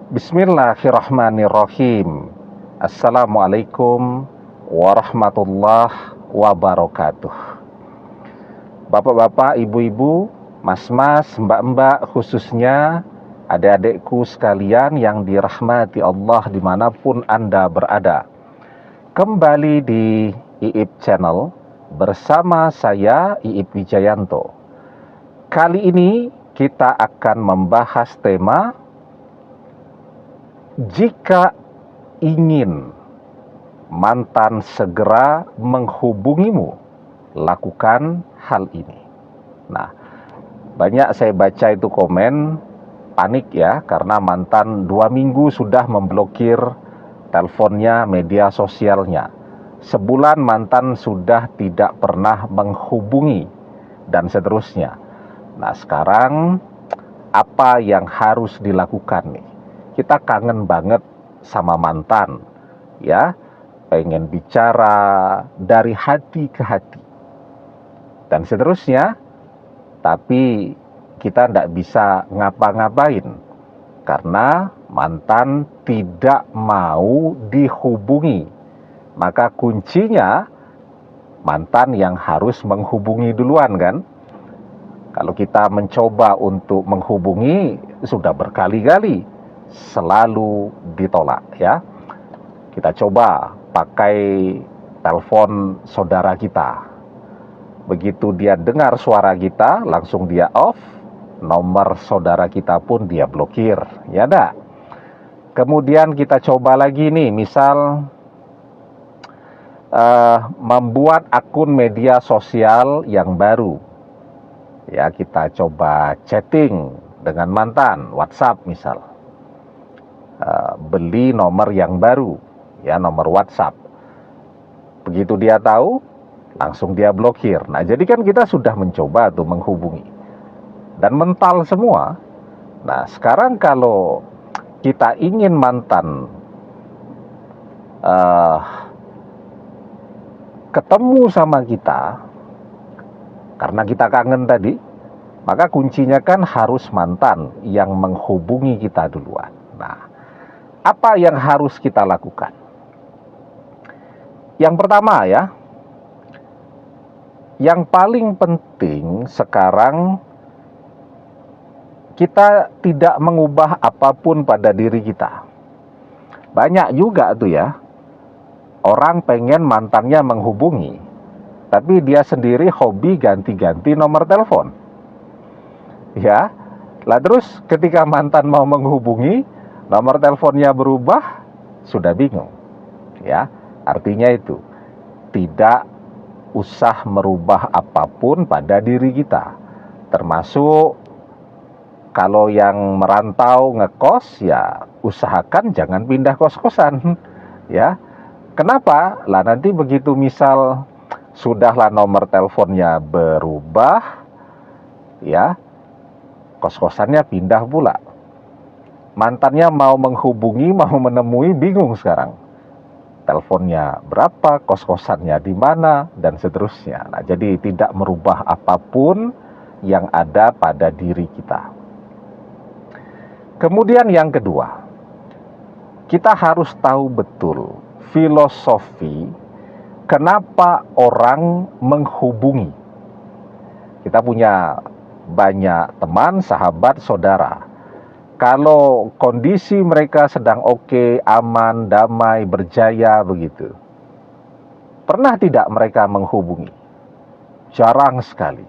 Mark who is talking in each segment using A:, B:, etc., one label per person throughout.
A: Bismillahirrahmanirrahim. Assalamualaikum warahmatullahi wabarakatuh. Bapak-bapak, ibu-ibu, mas-mas, mbak-mbak, khususnya adik-adikku sekalian yang dirahmati Allah dimanapun Anda berada. Kembali di IIP Channel bersama saya IIP Wijayanto. Kali ini kita akan membahas tema jika ingin mantan segera menghubungimu, lakukan hal ini. Nah, banyak saya baca itu komen panik ya, karena mantan 2 minggu sudah memblokir teleponnya, media sosialnya. Sebulan mantan sudah tidak pernah menghubungi, dan seterusnya. Nah, sekarang apa yang harus dilakukan nih? Kita kangen banget sama mantan, ya, pengen bicara dari hati ke hati, dan seterusnya. Tapi kita tidak bisa ngapa-ngapain, karena mantan tidak mau dihubungi. Maka kuncinya mantan yang harus menghubungi duluan kan. Kalau kita mencoba untuk menghubungi, sudah berkali-kali selalu ditolak ya. Kita coba pakai telepon saudara kita. Begitu dia dengar suara kita, langsung dia off. Nomor saudara kita pun dia blokir, ya dah. Kemudian kita coba lagi nih, misal membuat akun media sosial yang baru. Ya, kita coba chatting dengan mantan, WhatsApp misal. Beli nomor yang baru, ya, nomor WhatsApp. Begitu dia tahu, langsung dia blokir. Nah, jadi kan kita sudah mencoba tuh menghubungi dan mental semua. Nah, sekarang kalau kita ingin mantan ketemu sama kita karena kita kangen tadi, maka kuncinya kan harus mantan yang menghubungi kita duluan. Nah, apa yang harus kita lakukan? Yang pertama ya, yang paling penting sekarang kita tidak mengubah apapun pada diri kita. Banyak juga tuh ya, orang pengen mantannya menghubungi, tapi dia sendiri hobi ganti-ganti nomor telepon. Ya, lah terus ketika mantan mau menghubungi, nomor teleponnya berubah, sudah bingung. Ya, artinya itu tidak usah merubah apapun pada diri kita. Termasuk kalau yang merantau ngekos, ya usahakan jangan pindah kos-kosan. Ya, kenapa? Lah nanti begitu misal sudahlah nomor teleponnya berubah, ya, kos-kosannya pindah pula. Mantannya mau menghubungi, mau menemui, bingung sekarang. Teleponnya berapa, kos-kosannya di mana, dan seterusnya. Nah, jadi tidak merubah apapun yang ada pada diri kita. Kemudian yang kedua, kita harus tahu betul filosofi kenapa orang menghubungi. Kita punya banyak teman, sahabat, saudara. Kalau kondisi mereka sedang oke, aman, damai, berjaya begitu, pernah tidak mereka menghubungi? Jarang sekali.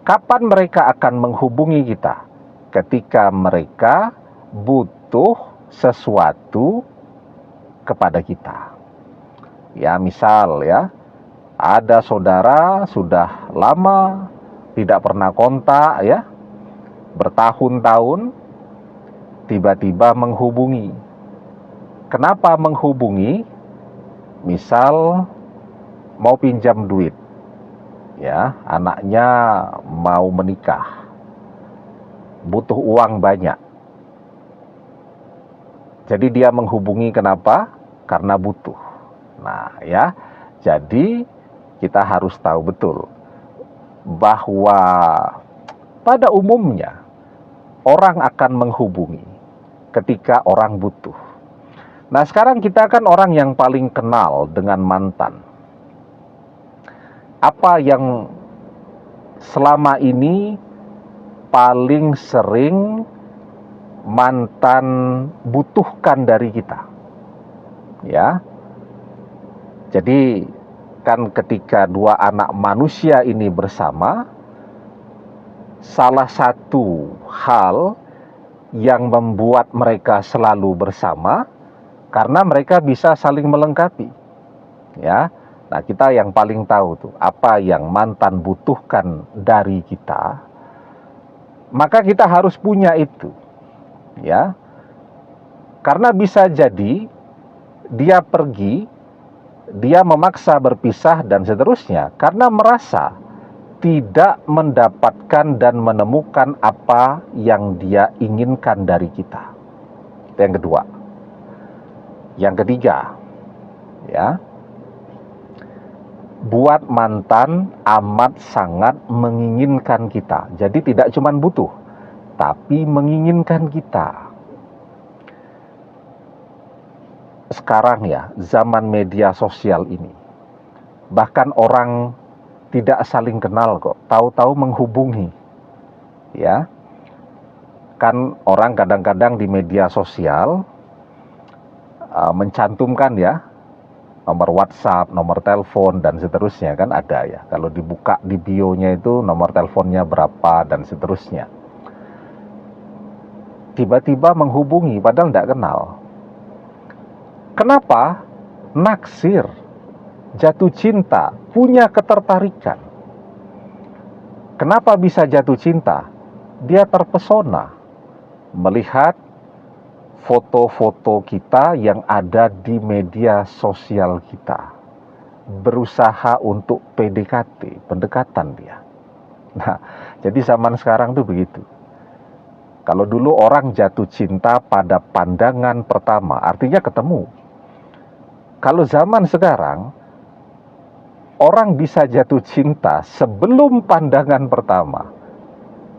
A: Kapan mereka akan menghubungi kita? Ketika mereka butuh sesuatu kepada kita. Ya, misal ya, ada saudara sudah lama tidak pernah kontak ya, bertahun-tahun, tiba-tiba menghubungi. Kenapa menghubungi? Misal mau pinjam duit, ya, anaknya mau menikah, butuh uang banyak. Jadi dia menghubungi kenapa? Karena butuh. Nah ya, jadi kita harus tahu betul bahwa pada umumnya orang akan menghubungi ketika orang butuh. Nah, sekarang kita kan orang yang paling kenal dengan mantan. Apa yang selama ini paling sering mantan butuhkan dari kita? Ya. Jadi kan ketika dua anak manusia ini bersama, salah satu hal yang membuat mereka selalu bersama karena mereka bisa saling melengkapi. Ya. Nah, kita yang paling tahu tuh apa yang mantan butuhkan dari kita, maka kita harus punya itu. Ya. Karena bisa jadi dia pergi, dia memaksa berpisah dan seterusnya karena merasa tidak mendapatkan dan menemukan apa yang dia inginkan dari kita. Itu yang kedua. Yang ketiga, ya, buat mantan amat sangat menginginkan kita. Jadi tidak cuma butuh, tapi menginginkan kita. Sekarang ya, zaman media sosial ini, bahkan orang tidak saling kenal kok, tahu-tahu menghubungi. Ya, kan orang kadang-kadang di media sosial mencantumkan ya nomor WhatsApp, nomor telepon dan seterusnya, kan ada ya. Kalau dibuka di bio-nya itu nomor teleponnya berapa dan seterusnya. Tiba-tiba menghubungi padahal tidak kenal. Kenapa? Naksir, jatuh cinta, punya ketertarikan. Kenapa bisa jatuh cinta? Dia terpesona melihat foto-foto kita yang ada di media sosial kita. Berusaha untuk PDKT, pendekatan dia. Nah, jadi zaman sekarang tuh begitu. Kalau dulu orang jatuh cinta pada pandangan pertama, artinya ketemu. Kalau zaman sekarang, orang bisa jatuh cinta sebelum pandangan pertama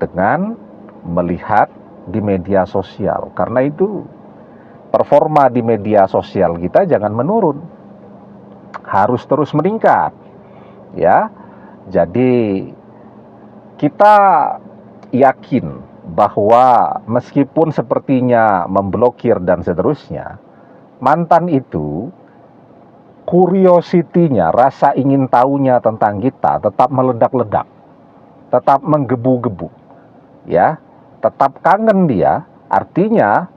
A: dengan melihat di media sosial. Karena itu performa di media sosial kita jangan menurun, harus terus meningkat. Ya, jadi kita yakin bahwa meskipun sepertinya memblokir dan seterusnya, mantan itu curiosity-nya, rasa ingin tahunya tentang kita tetap meledak-ledak, tetap menggebu-gebu. Ya, tetap kangen dia. Artinya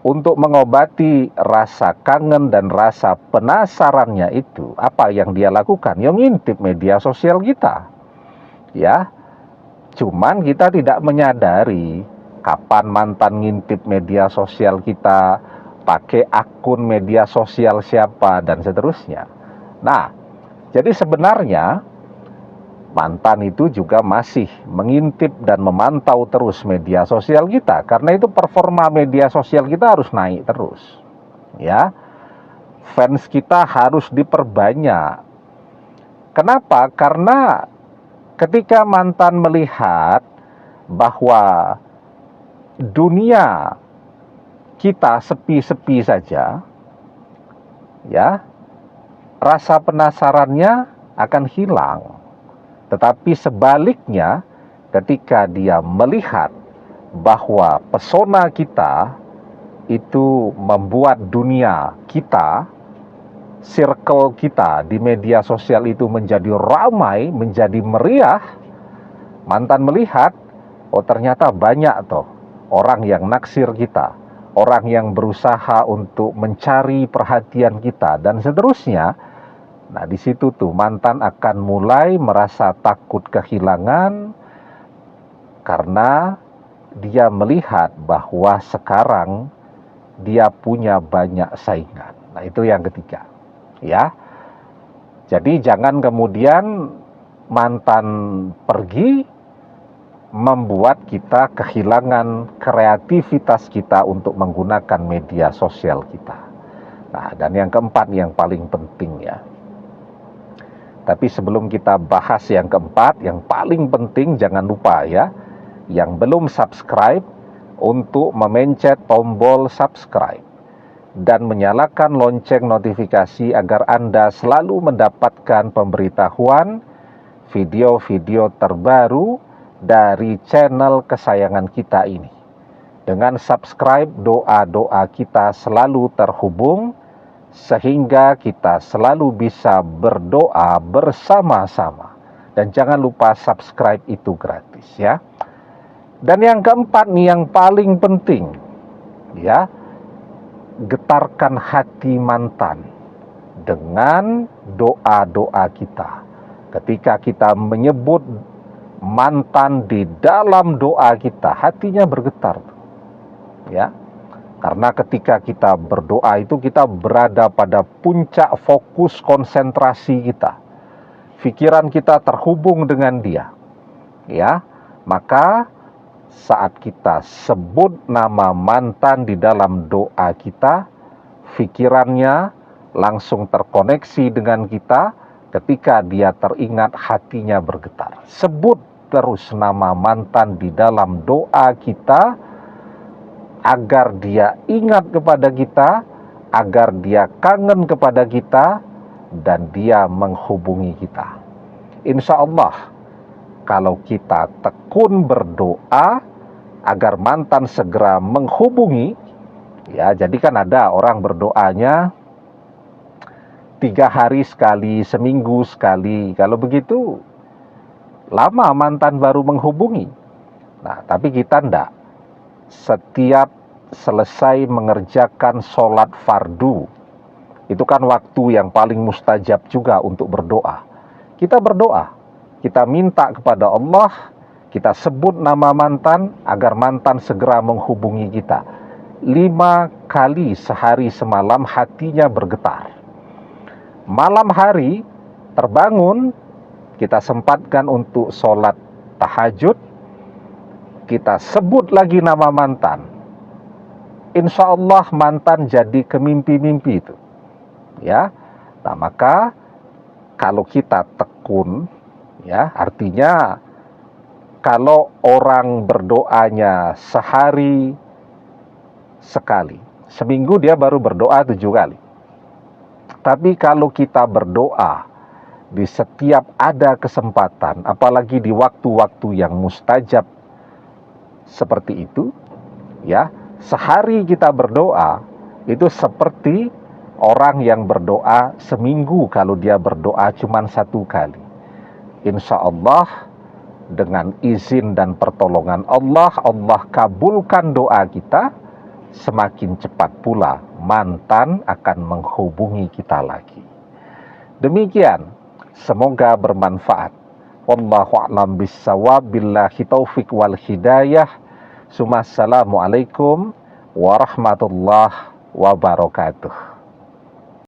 A: untuk mengobati rasa kangen dan rasa penasarannya itu, apa yang dia lakukan? Yang ngintip media sosial kita. Ya, cuman kita tidak menyadari kapan mantan ngintip media sosial kita, pakai akun media sosial siapa dan seterusnya. Nah, jadi sebenarnya mantan itu juga masih mengintip dan memantau terus media sosial kita. Karena itu performa media sosial kita harus naik terus. Ya, fans kita harus diperbanyak. Kenapa? Karena ketika mantan melihat bahwa dunia kita sepi-sepi saja, ya, rasa penasarannya akan hilang. Tetapi sebaliknya, ketika dia melihat bahwa pesona kita itu membuat dunia kita, circle kita di media sosial itu menjadi ramai, menjadi meriah, mantan melihat, oh ternyata banyak toh orang yang naksir kita, orang yang berusaha untuk mencari perhatian kita dan seterusnya. Nah, di situ tuh mantan akan mulai merasa takut kehilangan karena dia melihat bahwa sekarang dia punya banyak saingan. Nah, itu yang ketiga. Ya. Jadi jangan kemudian mantan pergi membuat kita kehilangan kreativitas kita untuk menggunakan media sosial kita. Nah, dan yang keempat yang paling penting ya. Tapi sebelum kita bahas yang keempat, yang paling penting jangan lupa ya, yang belum subscribe untuk memencet tombol subscribe dan menyalakan lonceng notifikasi agar Anda selalu mendapatkan pemberitahuan video-video terbaru dari channel kesayangan kita ini. Dengan subscribe, doa-doa kita selalu terhubung sehingga kita selalu bisa berdoa bersama-sama. Dan jangan lupa subscribe itu gratis ya. Dan yang keempat nih, yang paling penting ya, getarkan hati mantan dengan doa-doa kita. Ketika kita menyebut mantan di dalam doa kita, hatinya bergetar ya. Karena ketika kita berdoa itu kita berada pada puncak fokus konsentrasi kita. Pikiran kita terhubung dengan dia. Ya, maka saat kita sebut nama mantan di dalam doa kita, pikirannya langsung terkoneksi dengan kita. Ketika dia teringat, hatinya bergetar. Sebut terus nama mantan di dalam doa kita, agar dia ingat kepada kita, agar dia kangen kepada kita, dan dia menghubungi kita. Insya Allah, kalau kita tekun berdoa agar mantan segera menghubungi, ya, jadi kan ada orang berdoanya 3 hari sekali, seminggu sekali. Kalau begitu, lama mantan baru menghubungi. Nah, tapi kita enggak. Setiap selesai mengerjakan sholat fardu, itu kan waktu yang paling mustajab juga untuk berdoa. Kita berdoa, kita minta kepada Allah, kita sebut nama mantan agar mantan segera menghubungi kita. 5 kali sehari semalam hatinya bergetar. Malam hari terbangun, kita sempatkan untuk sholat tahajud, kita sebut lagi nama mantan. Insya Allah mantan jadi kemimpi-mimpi itu. Ya, nah maka kalau kita tekun, ya artinya kalau orang berdoanya sehari sekali, seminggu dia baru berdoa 7 kali. Tapi kalau kita berdoa di setiap ada kesempatan, apalagi di waktu-waktu yang mustajab seperti itu, ya, sehari kita berdoa itu seperti orang yang berdoa seminggu kalau dia berdoa cuma 1 kali. Insya Allah dengan izin dan pertolongan Allah, Allah kabulkan doa kita. Semakin cepat pula mantan akan menghubungi kita lagi. Demikian, semoga bermanfaat. Wallahu a'lam bissawab, billahi taufik wal hidayah. Assalamualaikum warahmatullahi wabarakatuh.